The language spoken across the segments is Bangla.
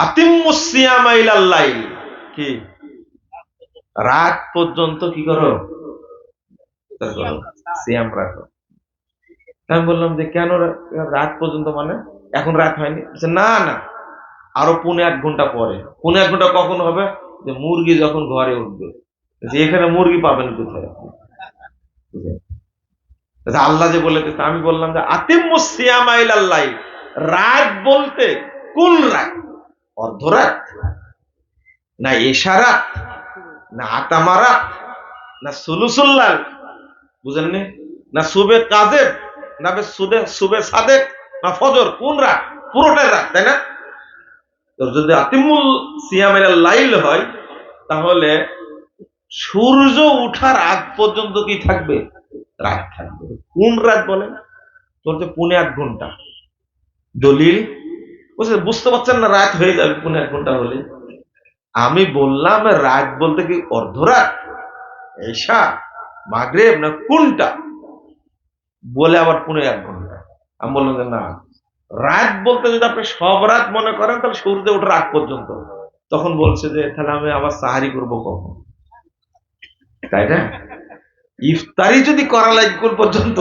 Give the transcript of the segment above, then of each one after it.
আতিম্মুস সিয়ামা ইলাল লাইল, কি রাত পর্যন্ত কি করো, সিয়াম রাখো। আমি বললাম যে কেন রাত পর্যন্ত, মানে এখন রাত হয়নি? না না, আরো 1.5 ঘন্টা পরে। 1.5 ঘন্টা কখন হবে? যে মুরগি যখন ঘরে উঠবে। যে এখানে মুরগি পাবেন কোথায়? আল্লাহ যে বলে দিচ্ছে, আমি বললাম যে আতিম্মুস সিয়ামা ইলাল লাইল, রাত বলতে কোন রাত? অর্ধরাত, না এশারাত, না আতামারাত, না সুলুসুল্লাল, বুঝেননি? না সুবে কাজেব, না সুবে সাদেক, না ফজর? কোন রাত? পুরোটাই রাত, তাই না? তো যদি আতিমুল সিয়াম ইলাল লাইল হয়, তাহলে সূর্য উঠার আগ পর্যন্ত কি থাকবে? রাত থাকবে। কোন রাত বলেন? চলছে 1.5 ঘন্টা। দলিল বুঝতে পারছেন না? রাত হয়ে যাবে 1.5 ঘন্টা হলে। আমি বললাম রাত বলতে কি অর্ধরাত, এশা, মাগরিব, না কোনটা? বলে আবার 1.5 ঘন্টা। আমি বললাম যে না, রাত বলতে যদি আপনি সব রাত মনে করেন তাহলে সূর্য ওঠার আগ পর্যন্ত। তখন বলছে যে তাহলে আমি আবার সাহারি করবো কখন? তাই না? ইফতারি যদি করা লাগে কোন পর্যন্ত?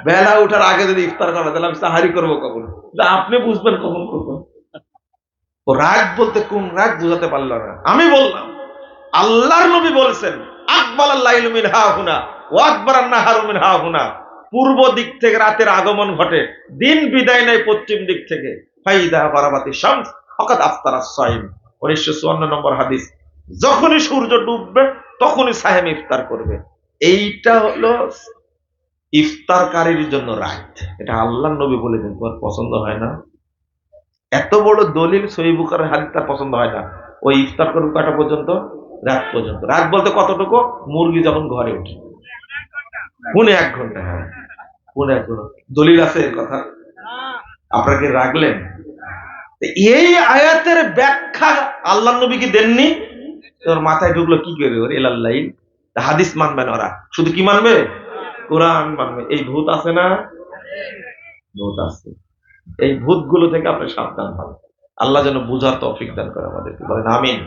বেলা ওঠার আগে যদি ইফতার করা, তাহলে আমি সাহারি করবো কখন? আপনি বুঝবেন কখন করবেন। ও রাত বলতে কোন রাত বুঝাতে পারল না। আমি বললাম আল্লাহর নবী বলেছেন আকবালাল লাইলু মিন হাহুনা ওয়া আকবারান নাহারু মিন হাহুনা, পূর্ব দিক থেকে রাতের আগমন ঘটে, দিন বিদায় নেয় পশ্চিম দিক থেকে। ফাইদা বারাবাতি শামস ফাকাদ আফতারাস সাইম, 1954 নম্বর হাদিস। যখনই সূর্য ডুববে তখনই সায়েম ইফতার করবে। এইটা হলো ইফতারকারীর জন্য রাত। এটা আল্লাহর নবী বলেছেন। তোমার পছন্দ হয় না? এত বড় দলিল সহিহ বুখারীর হাদিস তার পছন্দ হয় না। ওই ইফতার করবে কয়টা পর্যন্ত? রাত পর্যন্ত। রাত বলতে কতটুকু? মুরগি যখন ঘরে ওঠে। 1.5 ঘন্টা। হ্যাঁ, 1.5 ঘন্টা। দলিল আছে এর কথা? আপনারা কি রাখলেন? এই আয়াতের ব্যাখ্যা আল্লাহ নবী কি দেননি? তোর মাথায় ঢুকলো কি করে? ওর এলাল্লাই হাদিস মানবে না ওরা, শুধু কি মানবে? কোরআন মানবে। এই ভূত আছে না? ভূত আছে। এই ভূতগুলো থেকে আপনি সাবধান হন। আল্লাহ যেন বুঝার তৌফিক দান করে আমাদেরকে। বলেন আমিন।